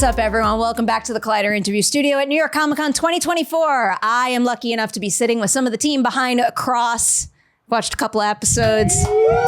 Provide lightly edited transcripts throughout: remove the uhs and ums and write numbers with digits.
What's up, everyone? Welcome back to the Collider Interview Studio at New York Comic Con 2024. I am lucky enough to be sitting with some of the team behind Cross. Watched a couple of episodes.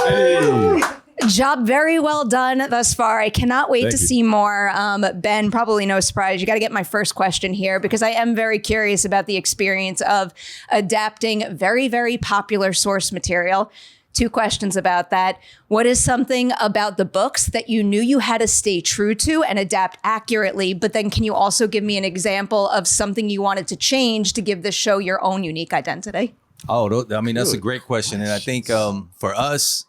Hey. Job very well done thus far. I cannot wait to see more. Ben, probably no surprise. You got to get my first question here because I am very curious about the experience of adapting very, very popular source material. Two questions about that. What is something about the books that you knew you had to stay true to and adapt accurately? But then can you also give me an example of something you wanted to change to give this show your own unique identity? Oh, I mean, that's a great question. And I think for us,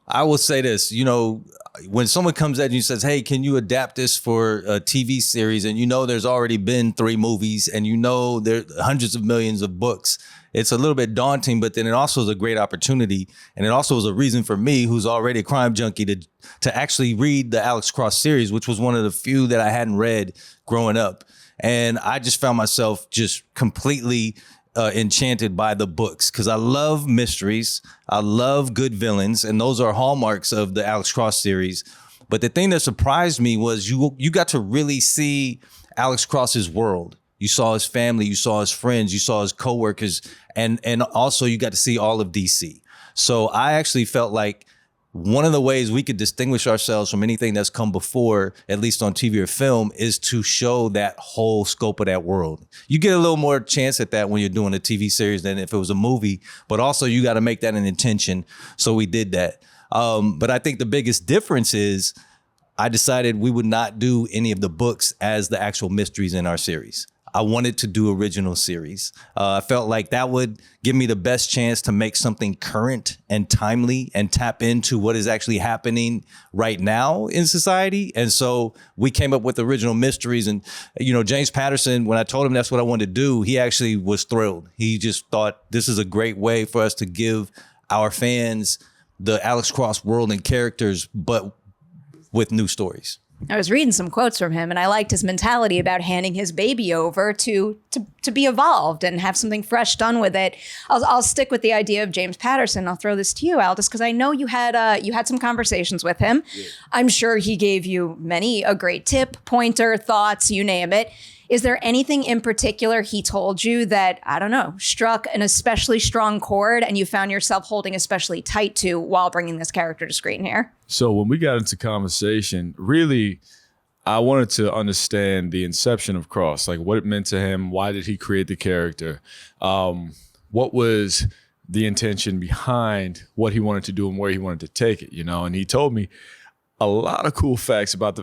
I will say this, you know, when someone comes at you and says, hey, can you adapt this for a TV series? And you know, there's already been 3 movies and you know, there are hundreds of millions of books. It's a little bit daunting, but then it also is a great opportunity. And it also is a reason for me, who's already a crime junkie, to actually read the Alex Cross series, which was one of the few that I hadn't read growing up. And I just found myself just completely enchanted by the books because I love mysteries. I love good villains. And those are hallmarks of the Alex Cross series. But the thing that surprised me was you got to really see Alex Cross's world. You saw his family, you saw his friends, you saw his coworkers, and also you got to see all of DC. So I actually felt like one of the ways we could distinguish ourselves from anything that's come before, at least on TV or film, is to show that whole scope of that world. You get a little more chance at that when you're doing a TV series than if it was a movie, but also you got to make that an intention. So we did that. But I think the biggest difference is I decided we would not do any of the books as the actual mysteries in our series. I wanted to do original series. I felt like that would give me the best chance to make something current and timely and tap into what is actually happening right now in society. And so we came up with original mysteries. And, you know, James Patterson, when I told him that's what I wanted to do, he actually was thrilled. He just thought this is a great way for us to give our fans the Alex Cross world and characters, but with new stories. I was reading some quotes from him and I liked his mentality about handing his baby over to be evolved and have something fresh done with it. I'll stick with the idea of James Patterson. I'll throw this to you, Aldis, because I know you had some conversations with him. Yeah. I'm sure he gave you a great tip, pointer, thoughts, you name it. Is there anything in particular he told you that, I don't know, struck an especially strong chord and you found yourself holding especially tight to while bringing this character to screen here? So when we got into conversation, really, I wanted to understand the inception of Cross, like what it meant to him. Why did he create the character? What was the intention behind what he wanted to do and where he wanted to take it, you know? And he told me a lot of cool facts about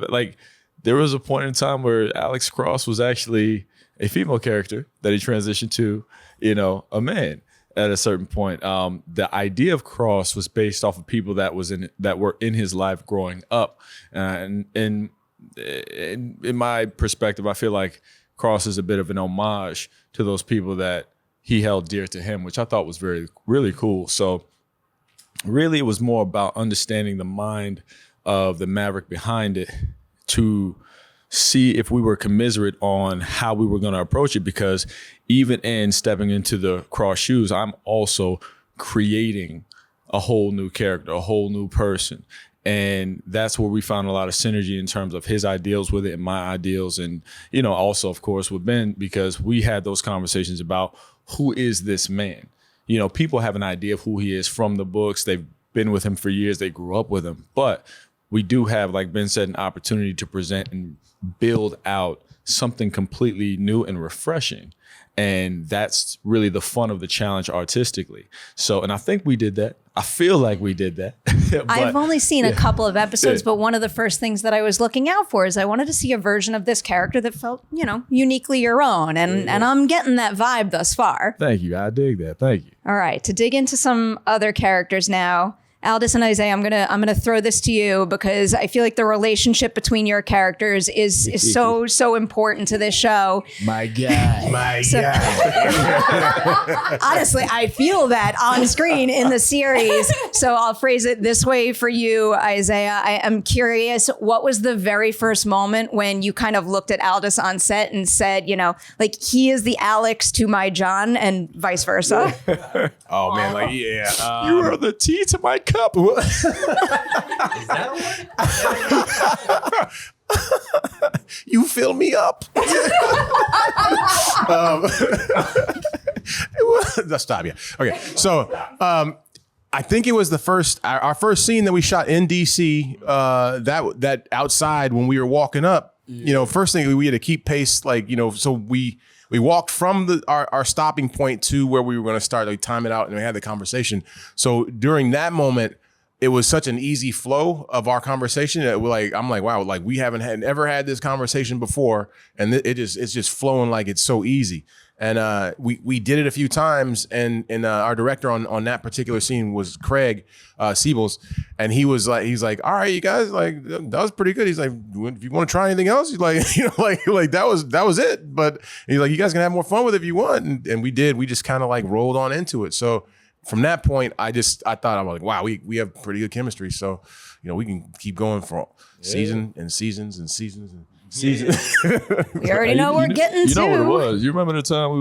there was a point in time where Alex Cross was actually a female character that he transitioned to, you know, a man at a certain point. The idea of Cross was based off of people that were in his life growing up. And in my perspective, I feel like Cross is a bit of an homage to those people that he held dear to him, which I thought was really cool. So really it was more about understanding the mind of the Maverick behind it, to see if we were commiserate on how we were going to approach it, because even in stepping into the Cross shoes, I'm also creating a whole new character, a whole new person. And that's where we found a lot of synergy in terms of his ideals with it and my ideals. And, you know, also, of course, with Ben, because we had those conversations about who is this man? You know, people have an idea of who he is from the books. They've been with him for years. They grew up with him. But we do have, like Ben said, an opportunity to present and build out something completely new and refreshing. And that's really the fun of the challenge artistically. So, and I think we did that. I feel like we did that. But, I've only seen a couple of episodes, but one of the first things that I was looking out for is I wanted to see a version of this character that felt, you know, uniquely your own. And I'm getting that vibe thus far. Thank you. I dig that. Thank you. All right. To dig into some other characters now. Aldis and Isaiah, I'm gonna throw this to you because I feel like the relationship between your characters is so important to this show. My guy. Honestly, I feel that on screen in the series. So I'll phrase it this way for you, Isaiah. I am curious, what was the very first moment when you kind of looked at Aldis on set and said, you know, like, he is the Alex to my John and vice versa? Oh man, like, yeah. You are the tea to my cup. Is that You fill me up. Stop. Yeah. Okay. So I think it was our first scene that we shot in DC. That outside when we were walking up. First thing we had to keep pace, so we walked from our stopping point to where we were going to start, time it out, and we had the conversation. So during that moment, it was such an easy flow of our conversation that I'm like, wow, we haven't ever had this conversation before, and it's just flowing like it's so easy. And we did it a few times, and our director on that particular scene was Craig Siebels, and he's like, all right, you guys, that was pretty good. He's like, if you want to try anything else, he's like, that was it. But he's like, you guys can have more fun with it if you want, and we did. We just kind of rolled on into it. So from that point, I thought, I was like, wow, we have pretty good chemistry. So we can keep going for seasons and seasons and seasons and seasons. We already know we're getting to. You know what it was? You remember the time we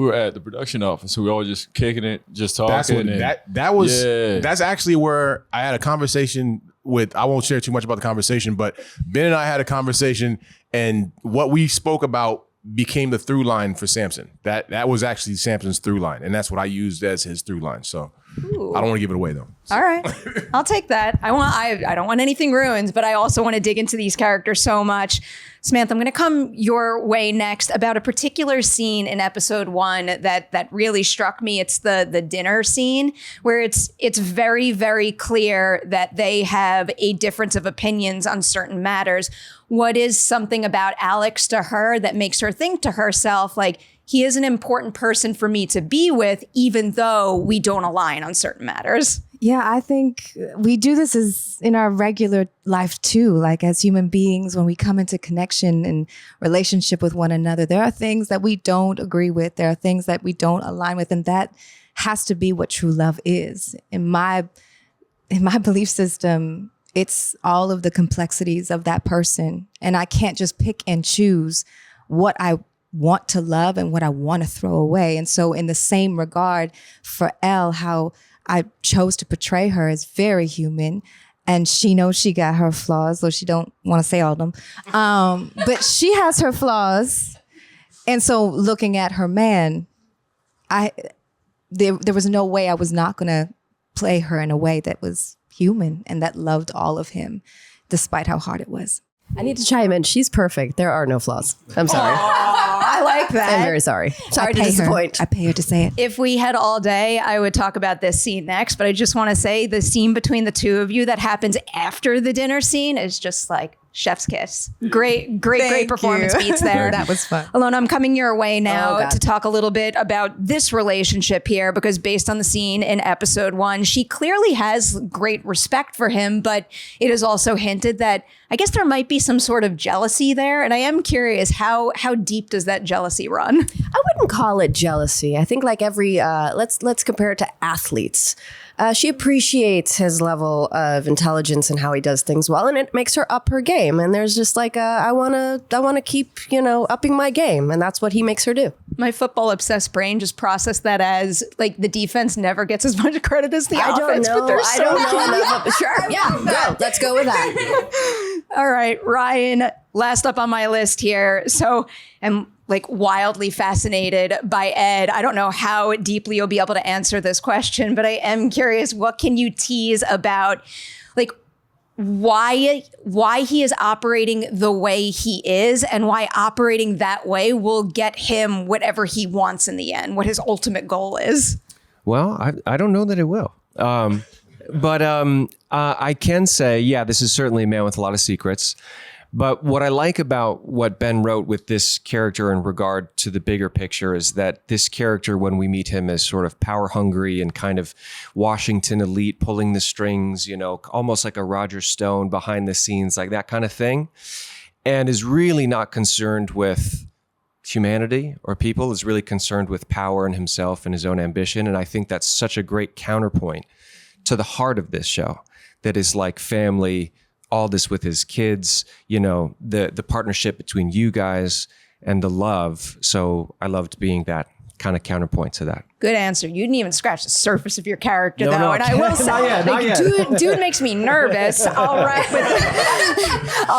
were at the production office, so we were all just kicking it, just talking. That's actually where I had a conversation with, I won't share too much about the conversation, but Ben and I had a conversation, and what we spoke about became the through line for Sampson. That was actually Sampson's through line, and that's what I used as his through line. So Ooh. I don't want to give it away though. All right, I'll take that. I don't want anything ruined, but I also want to dig into these characters so much. Samantha, I'm going to come your way next about a particular scene in episode 1 that really struck me. It's the dinner scene where it's very, very clear that they have a difference of opinions on certain matters. What is something about Alex to her that makes her think to herself, he is an important person for me to be with, even though we don't align on certain matters? Yeah, I think we do this as in our regular life too. As human beings, when we come into connection and relationship with one another, there are things that we don't agree with. There are things that we don't align with. And that has to be what true love is. In my belief system, it's all of the complexities of that person. And I can't just pick and choose what I want to love and what I want to throw away. And so in the same regard for Elle, how I chose to portray her as very human, and she knows she got her flaws, though she don't want to say all of them. But she has her flaws. And so looking at her man, there was no way I was not going to play her in a way that was human and that loved all of him, despite how hard it was. I need to chime in. She's perfect. There are no flaws. I'm sorry. I like that. I'm very sorry. Sorry to disappoint. I pay her to say it. If we had all day, I would talk about this scene next, but I just want to say the scene between the two of you that happens after the dinner scene is just chef's kiss. Great performance beats there. That was fun. Alona, I'm coming your way now to talk a little bit about this relationship here, because based on the scene in episode 1, she clearly has great respect for him, but it is also hinted that I guess there might be some sort of jealousy there. And I am curious, how deep does that jealousy run? I wouldn't call it jealousy. I think every, let's compare it to athletes. She appreciates his level of intelligence and how he does things well, and it makes her up her game. And there's just I want to keep, upping my game. And that's what he makes her do. My football obsessed brain just processed that as the defense never gets as much credit as the offense, but they're so I don't know. Sure. Yeah. Go. Let's go with that. All right, Ryan, last up on my list here. So I'm wildly fascinated by Ed. I don't know how deeply you'll be able to answer this question, but I am curious, what can you tease about why he is operating the way he is, and why operating that way will get him whatever he wants in the end, what his ultimate goal is? Well, I don't know that it will. But I can say, yeah, this is certainly a man with a lot of secrets. But what I like about what Ben wrote with this character in regard to the bigger picture is that this character, when we meet him, is sort of power hungry and kind of Washington elite, pulling the strings, almost like a Roger Stone behind the scenes, like that kind of thing, and is really not concerned with humanity or people, is really concerned with power and himself and his own ambition. And I think that's such a great counterpoint to the heart of this show, that is like family, Aldis with his kids, the partnership between you guys and the love. So I loved being that kind of counterpoint to that. Good answer. You didn't even scratch the surface of your character, No, though. no. And I will say, Not yet. Dude makes me nervous. I'll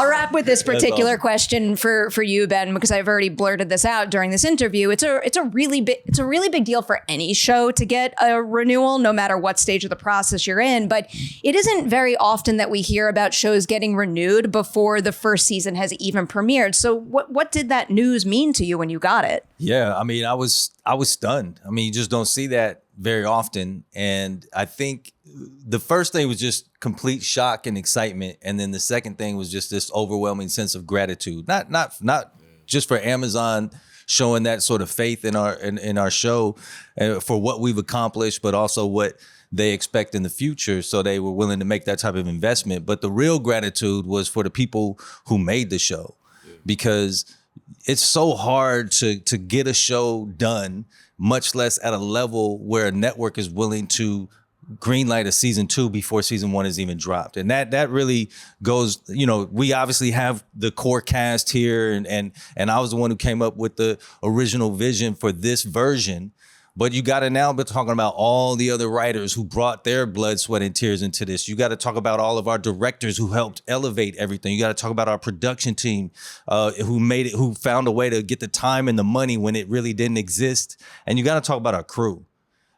wrap with this particular question for you, Ben, because I've already blurted this out during this interview. It's a really big deal for any show to get a renewal, no matter what stage of the process you're in. But it isn't very often that we hear about shows getting renewed before the first season has even premiered. So what did that news mean to you when you got it? Yeah, I mean, I was stunned. I mean, you just don't see that very often. And I think the first thing was just complete shock and excitement. And then the second thing was just this overwhelming sense of gratitude. Not just for Amazon showing that sort of faith in our show for what we've accomplished, but also what they expect in the future. So they were willing to make that type of investment. But the real gratitude was for the people who made the show, because it's so hard to get a show done, much less at a level where a network is willing to greenlight a season 2 before season 1 is even dropped. And that really goes, we obviously have the core cast here, and I was the one who came up with the original vision for this version. But you got to now be talking about all the other writers who brought their blood, sweat, and tears into this. You got to talk about all of our directors who helped elevate everything. You got to talk about our production team who found a way to get the time and the money when it really didn't exist. And you got to talk about our crew.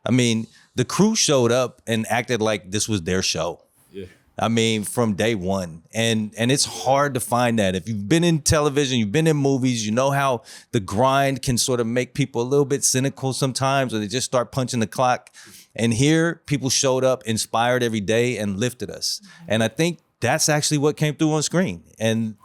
I mean, the crew showed up and acted like this was their show. Yeah. I mean, from day one. And it's hard to find that. If you've been in television, you've been in movies, you know how the grind can sort of make people a little bit cynical sometimes, or they just start punching the clock. And here, people showed up inspired every day and lifted us. And I think that's actually what came through on screen. And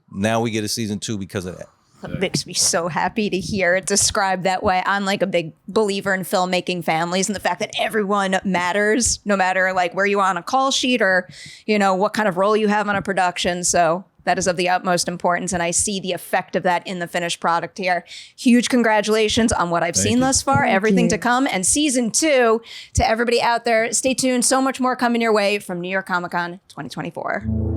now we get a season 2 because of that. It makes me so happy to hear it described that way. I'm like a big believer in filmmaking families and the fact that everyone matters, no matter like where you are on a call sheet or, what kind of role you have on a production. So that is of the utmost importance. And I see the effect of that in the finished product here. Huge congratulations on what I've seen thus far, everything to come. And season 2, to everybody out there, stay tuned. So much more coming your way from New York Comic Con 2024.